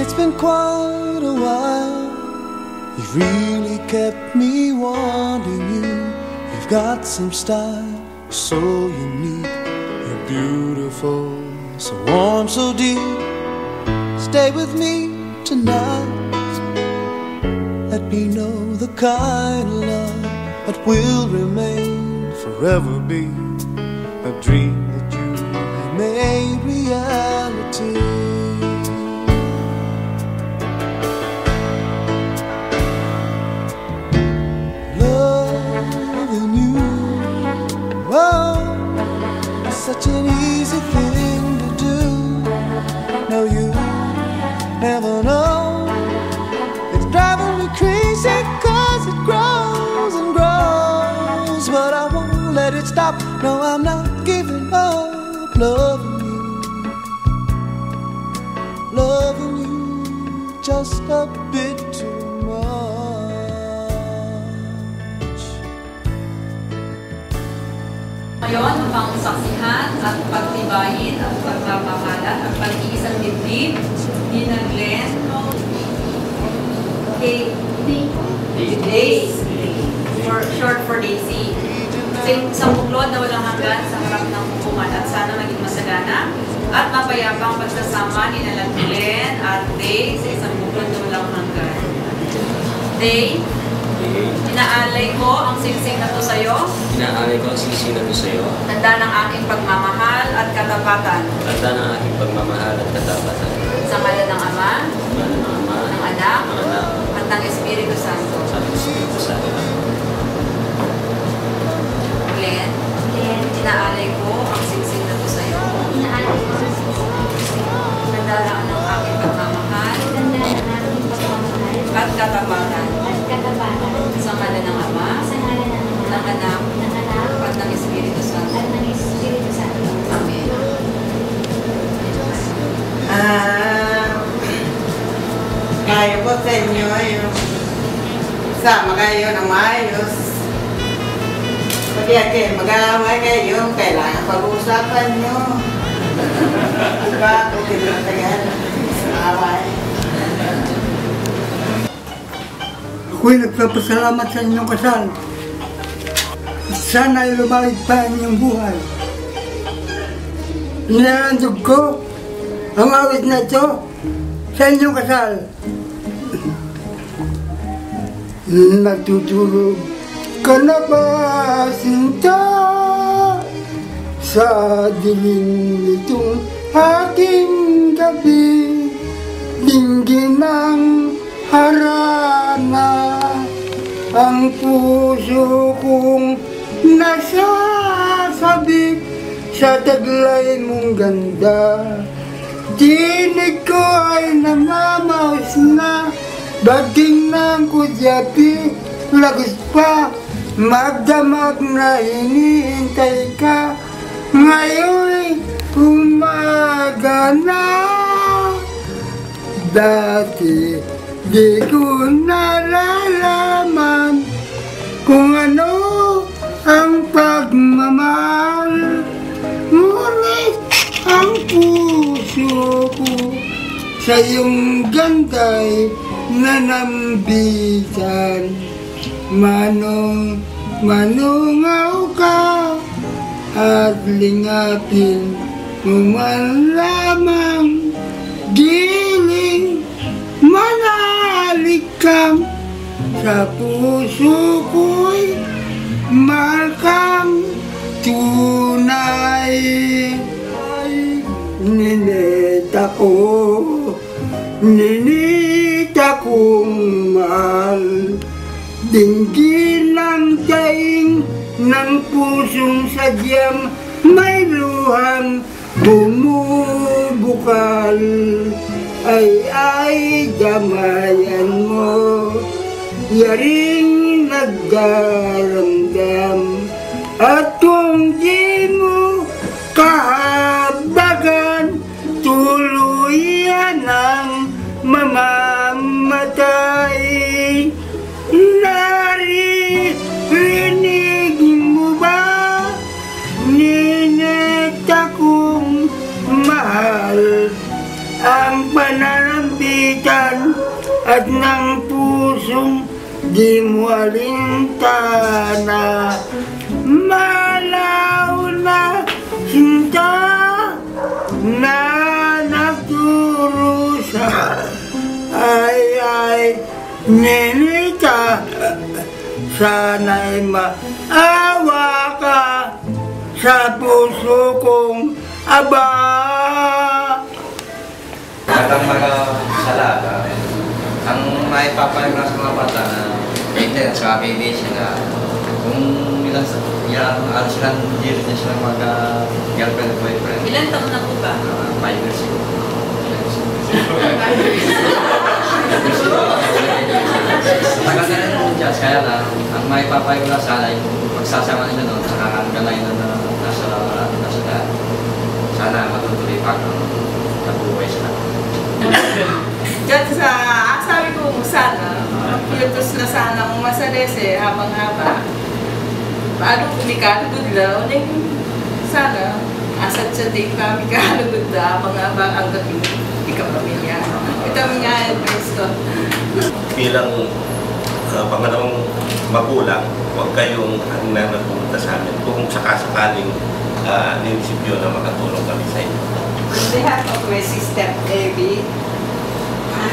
It's been quite a while. You've really kept me wanting you. You've got some style, so unique. You're beautiful, so warm, so deep. Stay with me tonight. Let me know the kind of love that will remain, forever be a dream that you made reality. Loving you, oh, it's such an easy thing to do. No, you never know. It's driving me crazy 'cause it grows and grows, but I won't let it stop. No, I'm not giving up. Loving you just a bit too much. Ngayon, upang saksihan at pagtibayin ang pagmamahalan at pag-iisang dibdib ni na Glenn Daisy, short for Daisy. Sa buklod na walang hanggan sa harap ng hukuman at sana maging masagana at mapayapang pagsasama ni na Glenn at Day sa isang buklod na walang hanggan. Day, inaalay ko ang singsing na to sa'yo. Inaalay ko ang singsing na to sa'yo. Tanda ng aking pagmamahal at katapatan. Tanda ng aking pagmamahal at katapatan. Sa ngalan ng Ama, ng Ama, ng Anak, ng Anak, at ng Espiritu Santo. Sa Espiritu Santo. Glenn, inaalay ko ang singsing na to sa'yo. Inaalay ko ang singsing na to sa'yo. Tanda ng aking pagmamahal. Tanda ng aking pagmamahal. At katapatan. Sa ngalan ng Ama, ng Anak, at ng Espiritu Santo. Amen. Kaya po sa inyo yung sama kayo ng maayos. Pag mag-aaway kayo, kailangan pag-uusapan nyo. Diba? Kung tinatagal sa away. Ako'y nagpapasalamat sa inyong kasal. Sana ay lumawig pa ang inyong buhay. Nilalandog ko ang awit na ito sa inyong kasal. Natutulog ka na ba, sinta, sa dilim nitong aking gabi? Dinggin ng harana ang puso kong nasasabik sa taglay mong ganda. Tinig ko ay namamaos na, baging ng kudyapi, lagos pa, magdamag na hinihintay ka. Ngayon'y umaga na, dati di ko nalalaman kung ano ang pagmamahal. Ngunit ang puso ko sa iyong ganda'y nanambitan. Manungaw ka at lingapin mo man lamang. Giling manalik kang sa puso ko'y mahal kang tunay. Ninita kong mahal, dinggin ang daing ng pusong sadyang may luhang bumubukal. Ay damayan mo, yaring nagdaramdam, at kung di mo kahabagan, tuluyan ang mamamatay. Naririnig mo ba, ninita kong mahal, ang pananambik kapitan at ng pusong di mo alintana. Malaw na sinta na nagdurusa. Ay, Nenita, sana'y maawa ka sa puso kong aba. Ang mga sala, ang maipapayag na sa mga bata na ito, sa kaibigan sila, kung ilang silang years na silang mag-girlfriend at boyfriend. Ilan taon na po ba? 5 years ago. Tagal na rin yung jazz, kaya lang, ang maipapayag na sana yung pagsasama nila noon, saka ang galay na nasa lahat. Sana matutuloy pa ang nabuhay sila. Diyan sabi ko sana, pilutos na sana kung masalese habang-haba. Paano kumikatugod lang, sana asat sa day kami kalugod na habang-haba ang gagawin ikapamilya. Ito nga yung Kristo. Bilang pangalawang magulang, huwag kayong pumunta sa amin kung sakasakaling ninisipyo na makatulong kami sa inyo. On behalf of my sister Debbie,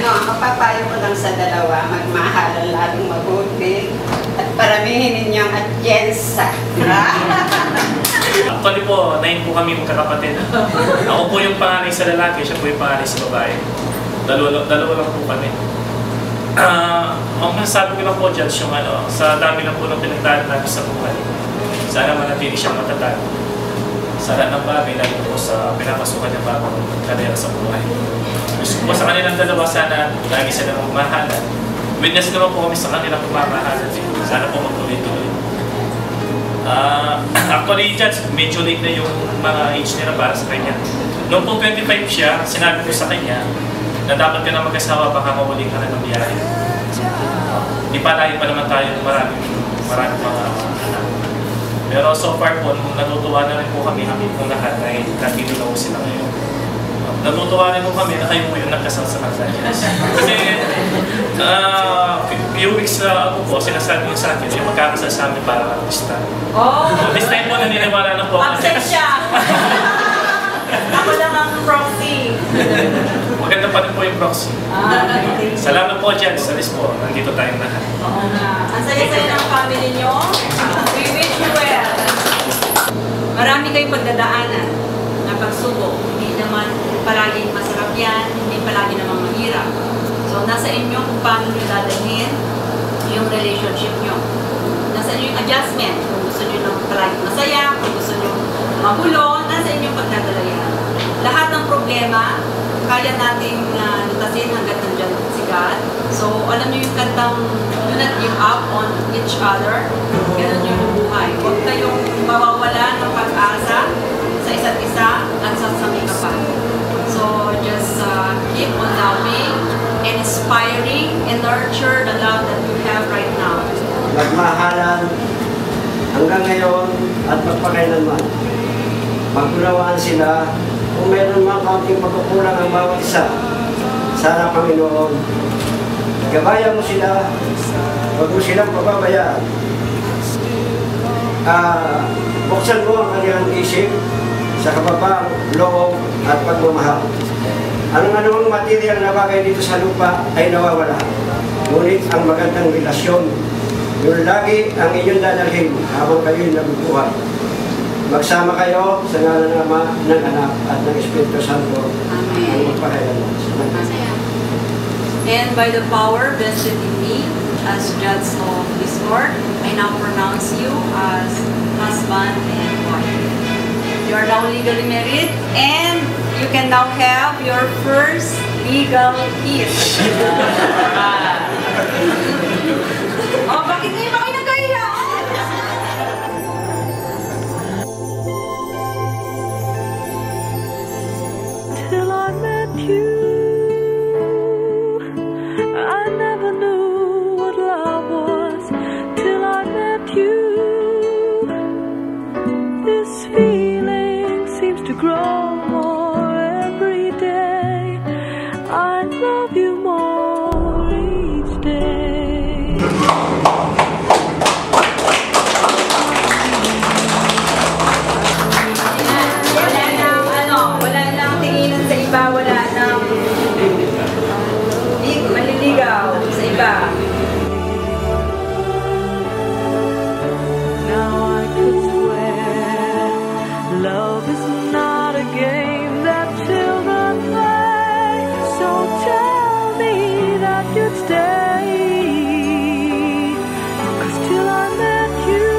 mapapayo ko lang sa dalawa, magmahalan lalong mabuti at paramihin ninyong atyensa. Actually po, 9 po kami magkakapatid. Ako po yung panganay sa lalaki, siya po yung panganay sa babae. Dalawa lang po kami. Ang masasabi ko lang po, Judge, yung sa dami lang po ng pinagdaan namin sa buhay. Sana manatili siyang matatag. Sa lahat ng bagay, lalo po sa pinapasukan niya bagong karera sa buhay. Gusto ko po sa kanilang dalawa, sana lagi sila magmahalan. Witness naman po kami sa kanilang pagmamahalan. Sana po magtuloy-tuloy. Actually, Judge, medyo late na yung mga age nila para sa kanya. Noong po 25 siya, sinabi ko sa kanya na dapat ka na mag-asawa, baka mawali ka na ng biyahe. Di pa lahi pa naman tayo maraming mga anak. Pero so far po, natutuwa na rin po kami pong lahat dahil nandito na po sila ngayon. Natutuwa rin po kami na kayo po yung nagkasal sa kanila. Kasi few weeks ago po, sinasabi niyo sa akin, yung magkakasal sa amin para artista. Oh! This time po, naniniwala na po. Absent siya! Ako lang ang proxy. Maganda pa rin po yung proxy. Salamat po, Judge. Salis po, nandito tayong lahat. Oo nga. Ang saya-saya ng family nyo. We wish you well. Marami kayong pagdadaanan na pagsubok. Hindi naman palagi masarap yan, hindi palagi naman mahirap. So, nasa inyo kung paano nyo dadalhin yung relationship nyo. Nasa inyo yung adjustment. Kung gusto nyo lang palagi masaya, kung gusto nyo magulo, nasa inyo yung pagdadala yan. Lahat ng problema, kaya nating lutasin hanggat nandiyan si God. So, alam nyo yung kantang do not give up on each other. Ganun yung buhay. Huwag kayong mawawala ng pag-asa sa isa't isa at sa samikapan. So, just keep on loving and inspiring and nurture the love that you have right now. Magmahalan hanggang ngayon at magpakailanman. Magunawaan sila kung mayroon mga kaunting pagkukulang ang bawat isa. Sana, Panginoon, gabayan mo sila, huwag mo silang pababayaan. Buksan mo ang kanilang isip sa kababang loob at pagmamahal. Anong material na bagay dito sa lupa ay nawawala. Ngunit ang magandang relasyon, yun lagi ang inyong dadalhin habang kayo'y nabubuhay. Magsama kayo sa ngalan ng Ama, ng Anak, at ng Espiritu Santo. Amen. And by the power vested in me as judge of this court, I now pronounce you as husband and wife. You are now legally married, and you can now have your first legal kiss. Oh, bakit ngayon ba kayo nagkahiya? Till I met you, I never knew what love was. Till I met you, this feeling seems to grow more every day. I love you more. Nagbawala ng manliligaw sa iba. Now I could swear love is not a game that children play. So tell me that you'd stay. 'Cause till I met you,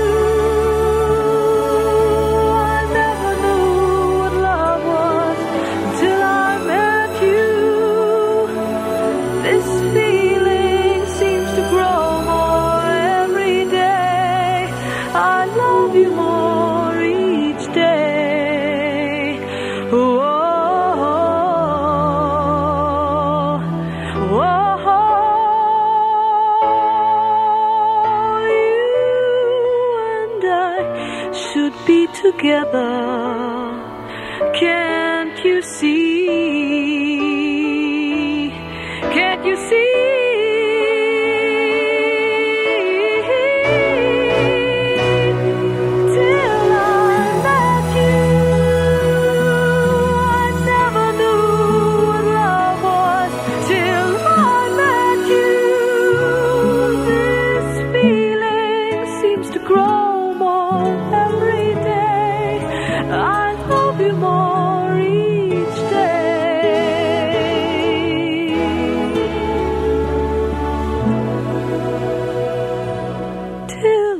I never knew what love was. Till I met you, this feeling seems to grow more every day. I love you more each day. Whoa, whoa, you and I should be together. Can't you see? Can't you see? Till I met you, I never knew what love was. Till I met you, this feeling seems to grow more every day. I love you more each day. Till